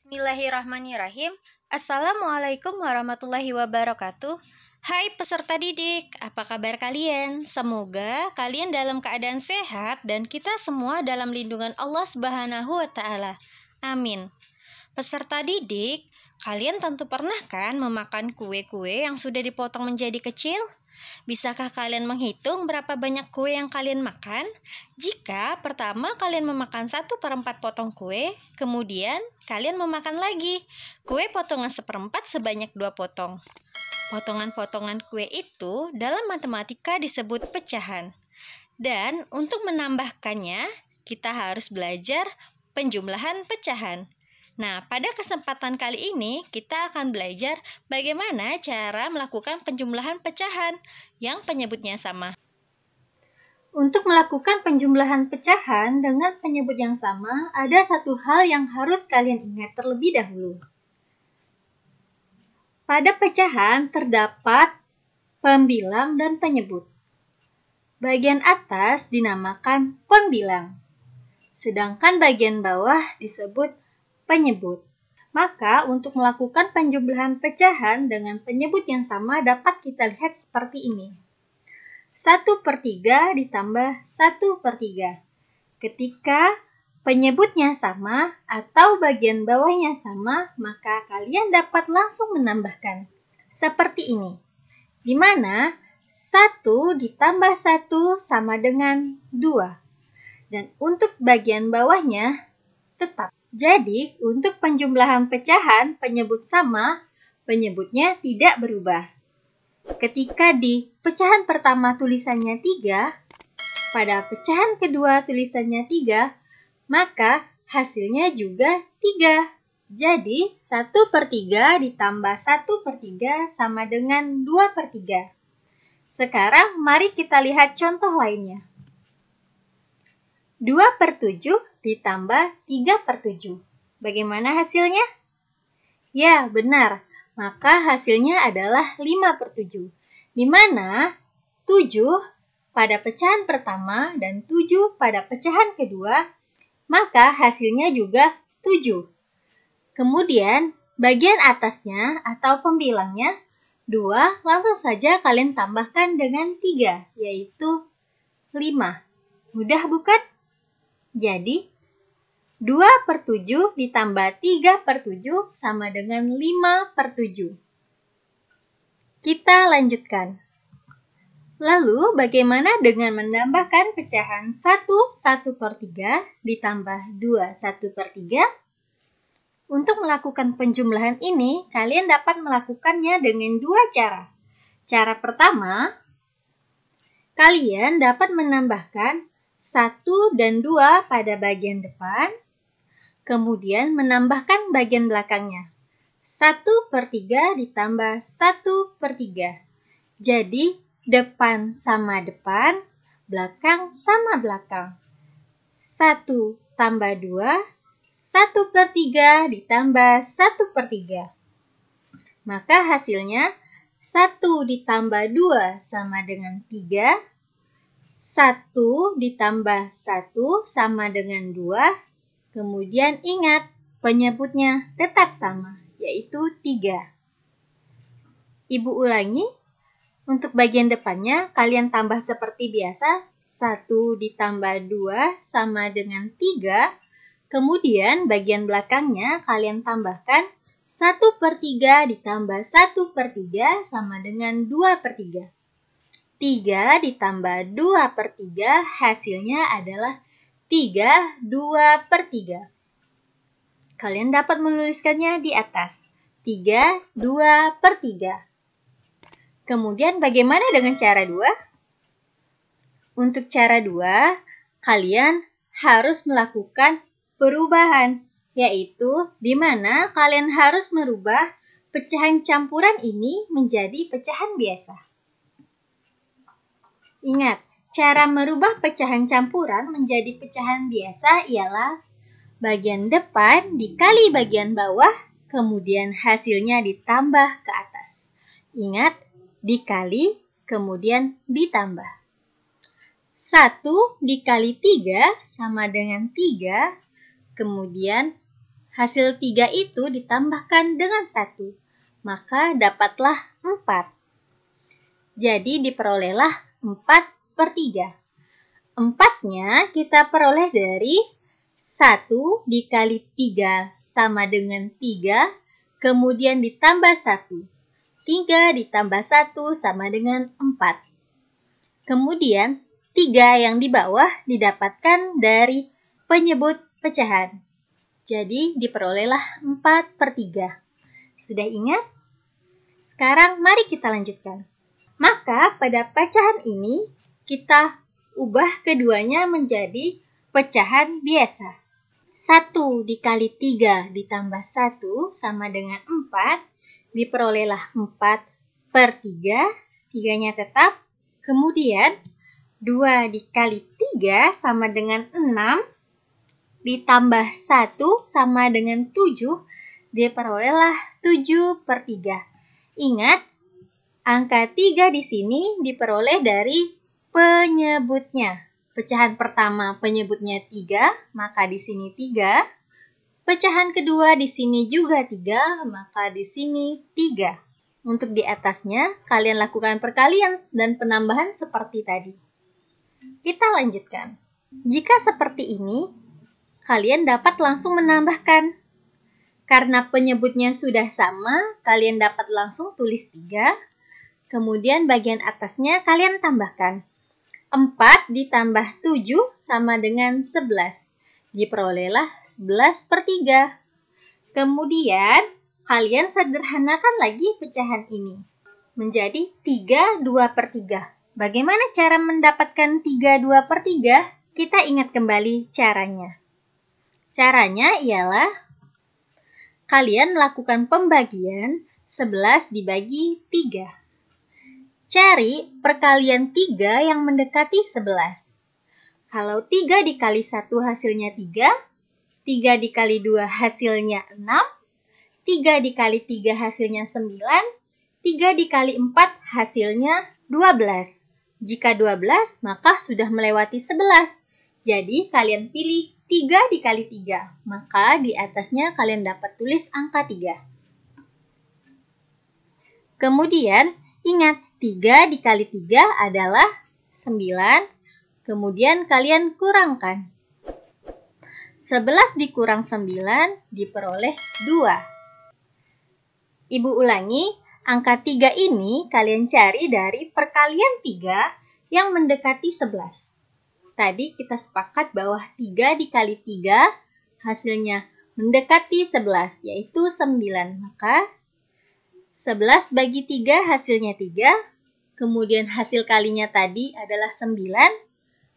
Bismillahirrahmanirrahim. Assalamualaikum warahmatullahi wabarakatuh. Hai peserta didik, apa kabar kalian? Semoga kalian dalam keadaan sehat dan kita semua dalam lindungan Allah Subhanahu wa Ta'ala. Amin. Peserta didik, kalian tentu pernah kan memakan kue-kue yang sudah dipotong menjadi kecil? Bisakah kalian menghitung berapa banyak kue yang kalian makan? Jika pertama kalian memakan 1/4 potong kue, kemudian kalian memakan lagi kue potongan 1/4 sebanyak 2 potong. Potongan-potongan kue itu dalam matematika disebut pecahan. Dan untuk menambahkannya, kita harus belajar penjumlahan pecahan. Nah, pada kesempatan kali ini kita akan belajar bagaimana cara melakukan penjumlahan pecahan yang penyebutnya sama. Untuk melakukan penjumlahan pecahan dengan penyebut yang sama, ada satu hal yang harus kalian ingat terlebih dahulu. Pada pecahan terdapat pembilang dan penyebut. Bagian atas dinamakan pembilang, sedangkan bagian bawah disebut penyebut. Maka untuk melakukan penjumlahan pecahan dengan penyebut yang sama dapat kita lihat seperti ini. 1/3 ditambah 1/3. Ketika penyebutnya sama atau bagian bawahnya sama, maka kalian dapat langsung menambahkan. Seperti ini, di mana 1 ditambah 1 sama dengan 2. Dan untuk bagian bawahnya tetap. Jadi, untuk penjumlahan pecahan penyebut sama, penyebutnya tidak berubah. Ketika di pecahan pertama tulisannya 3, pada pecahan kedua tulisannya 3, maka hasilnya juga 3. Jadi, 1/3 ditambah 1/3 sama dengan 2/3. Sekarang, mari kita lihat contoh lainnya. 2/7 ditambah 3/7. Bagaimana hasilnya? Ya, benar. Maka hasilnya adalah 5/7. Di mana 7 pada pecahan pertama dan 7 pada pecahan kedua, maka hasilnya juga 7. Kemudian, bagian atasnya atau pembilangnya 2, langsung saja kalian tambahkan dengan 3, yaitu 5. Mudah bukan? Jadi, 2/7 ditambah 3/7 sama dengan 5/7. Kita lanjutkan. Lalu, bagaimana dengan menambahkan pecahan 1/3 ditambah 2 1/3? Untuk melakukan penjumlahan ini, kalian dapat melakukannya dengan dua cara. Cara pertama, kalian dapat menambahkan 1 dan 2 pada bagian depan, kemudian menambahkan bagian belakangnya. 1/3 ditambah 1/3. Jadi, depan sama depan, belakang sama belakang. 1 tambah 2, 1/3 ditambah 1/3. Maka hasilnya 1 ditambah 2 sama dengan 3. 1 ditambah 1 sama dengan 2. Kemudian ingat, penyebutnya tetap sama, yaitu 3. Ibu ulangi, untuk bagian depannya kalian tambah seperti biasa, 1 ditambah 2 sama dengan 3. Kemudian bagian belakangnya kalian tambahkan 1/3 ditambah 1/3 sama dengan 2/3. 3 ditambah 2/3 hasilnya adalah 3 2/3. Kalian dapat menuliskannya di atas. 3 2/3. Kemudian bagaimana dengan cara 2? Untuk cara 2, kalian harus melakukan perubahan, yaitu di mana kalian harus merubah pecahan campuran ini menjadi pecahan biasa. Ingat, cara merubah pecahan campuran menjadi pecahan biasa ialah bagian depan dikali bagian bawah, kemudian hasilnya ditambah ke atas. Ingat, dikali, kemudian ditambah. 1 dikali 3 sama dengan 3, kemudian Hasil 3 itu ditambahkan dengan 1, maka dapatlah 4. Jadi diperolehlah 4/3. 4-nya kita peroleh dari 1 dikali 3 sama dengan 3, kemudian ditambah 1. 3 ditambah 1 sama dengan 4. Kemudian 3 yang di bawah didapatkan dari penyebut pecahan. Jadi diperolehlah 4/3. Sudah ingat? Sekarang mari kita lanjutkan. Maka pada pecahan ini kita ubah keduanya menjadi pecahan biasa. 1 dikali 3 ditambah 1 sama dengan 4. Diperolehlah 4/3. 3-nya tetap. Kemudian 2 dikali 3 sama dengan 6. Ditambah 1 sama dengan 7, diperolehlah 7/3. Ingat, angka 3 di sini diperoleh dari penyebutnya. Pecahan pertama penyebutnya 3, maka di sini 3. Pecahan kedua di sini juga 3, maka di sini 3. Untuk di atasnya, kalian lakukan perkalian dan penambahan seperti tadi. Kita lanjutkan. Jika seperti ini, kalian dapat langsung menambahkan. Karena penyebutnya sudah sama, kalian dapat langsung tulis 3. Kemudian bagian atasnya kalian tambahkan. 4 ditambah 7 sama dengan 11. Diperolehlah 11/3. Kemudian, kalian sederhanakan lagi pecahan ini menjadi 3/2/3. Bagaimana cara mendapatkan 3/2/3? Kita ingat kembali caranya. Caranya ialah kalian melakukan pembagian 11 dibagi 3. Cari perkalian 3 yang mendekati 11. Kalau 3 dikali 1 hasilnya 3, 3 dikali 2 hasilnya 6, 3 dikali 3 hasilnya 9, 3 dikali 4 hasilnya 12. Jika 12, maka sudah melewati 11. Jadi kalian pilih 3 dikali 3, maka di atasnya kalian dapat tulis angka 3. Kemudian, ingat 3 dikali 3 adalah 9, kemudian kalian kurangkan. 11 dikurang 9 diperoleh 2. Ibu ulangi, angka 3 ini kalian cari dari perkalian 3 yang mendekati 11. Tadi kita sepakat bahwa 3 dikali 3 hasilnya mendekati 11, yaitu 9. Maka 11 bagi 3 hasilnya 3. Kemudian hasil kalinya tadi adalah 9.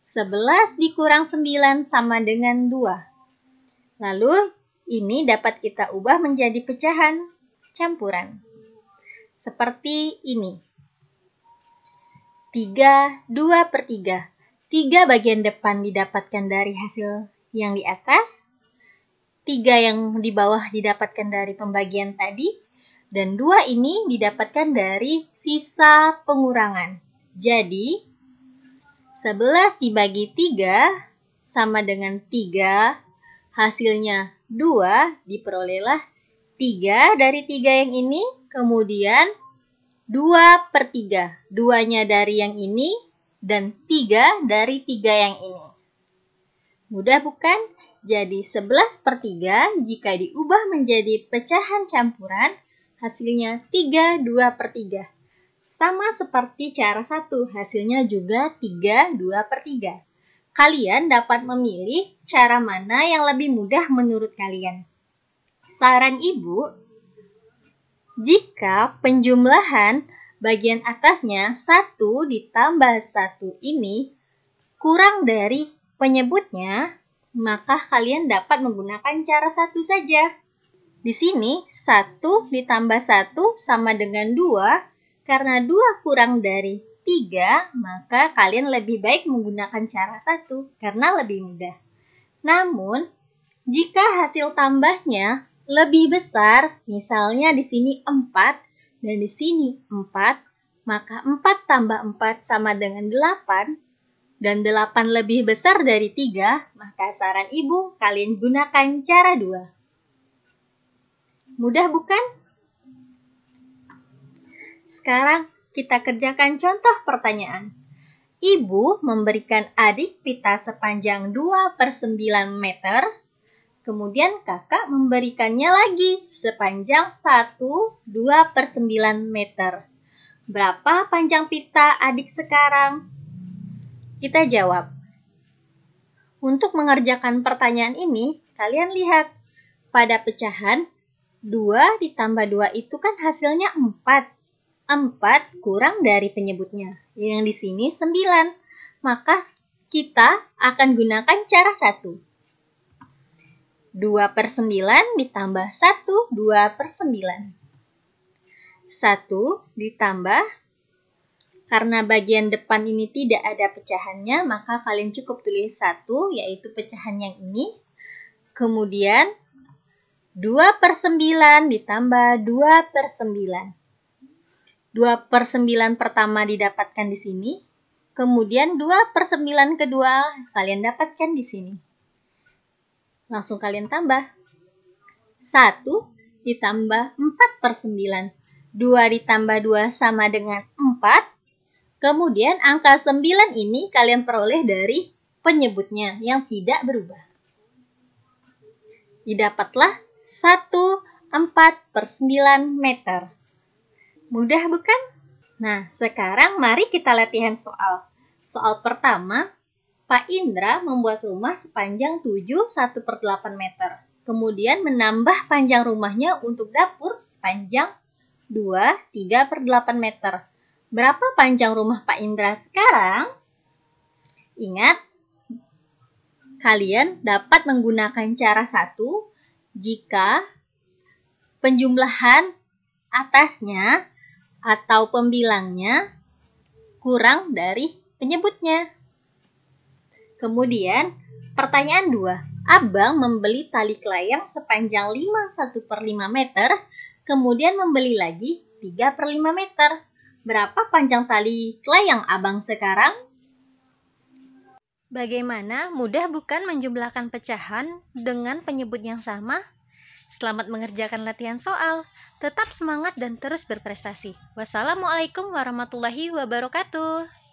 11 dikurang 9 sama dengan 2. Lalu ini dapat kita ubah menjadi pecahan campuran. Seperti ini. 3/2/3. 3 bagian depan didapatkan dari hasil yang di atas, 3 yang di bawah didapatkan dari pembagian tadi, dan 2 ini didapatkan dari sisa pengurangan. Jadi, 11 dibagi 3 sama dengan 3, hasilnya 2, diperolehlah 3 dari 3 yang ini, kemudian 2/3. 2-nya dari yang ini, dan 3 dari 3 yang ini. Mudah bukan? Jadi 11/3 jika diubah menjadi pecahan campuran, hasilnya 3/2/3. Sama seperti cara 1, hasilnya juga 3/2/3. Kalian dapat memilih cara mana yang lebih mudah menurut kalian. Saran ibu, jika penjumlahan bagian atasnya 1 ditambah 1 ini kurang dari penyebutnya, maka kalian dapat menggunakan cara 1 saja. Di sini 1 ditambah 1 sama dengan 2, karena 2 kurang dari 3, maka kalian lebih baik menggunakan cara 1 karena lebih mudah. Namun, jika hasil tambahnya lebih besar, misalnya di sini 4, dan di sini 4, maka 4 tambah 4 sama dengan 8, dan 8 lebih besar dari 3, maka saran ibu kalian gunakan cara 2. Mudah bukan? Sekarang kita kerjakan contoh pertanyaan. Ibu memberikan adik pita sepanjang 2/9 meter, kemudian kakak memberikannya lagi sepanjang 2/9 meter. Berapa panjang pita adik sekarang? Kita jawab. Untuk mengerjakan pertanyaan ini, kalian lihat. Pada pecahan, 2 ditambah 2 itu kan hasilnya 4. 4 kurang dari penyebutnya. Yang di sini 9. Maka kita akan gunakan cara 1. 2/9 ditambah 1, 2/9. 1 ditambah, karena bagian depan ini tidak ada pecahannya, maka kalian cukup tulis 1, yaitu pecahan yang ini. Kemudian 2/9 ditambah 2/9. 2/9 pertama didapatkan di sini. Kemudian 2/9 kedua kalian dapatkan di sini. Langsung kalian tambah. 1 ditambah 4/9. 2 ditambah 2 sama dengan 4. Kemudian angka 9 ini kalian peroleh dari penyebutnya yang tidak berubah. Didapatlah 1/4/9 meter. Mudah bukan? Nah, sekarang mari kita latihan soal. Soal pertama, Pak Indra membuat rumah sepanjang 7/1/8 meter. Kemudian menambah panjang rumahnya untuk dapur sepanjang 3/8 meter. Berapa panjang rumah Pak Indra sekarang? Ingat, kalian dapat menggunakan cara 1 jika penjumlahan atasnya atau pembilangnya kurang dari penyebutnya. Kemudian, pertanyaan 2. Abang membeli tali kelayang sepanjang 5/1/5 meter, kemudian membeli lagi 3/5 meter. Berapa panjang tali kelayang abang sekarang? Bagaimana? Mudah bukan menjumlahkan pecahan dengan penyebut yang sama? Selamat mengerjakan latihan soal. Tetap semangat dan terus berprestasi. Wassalamualaikum warahmatullahi wabarakatuh.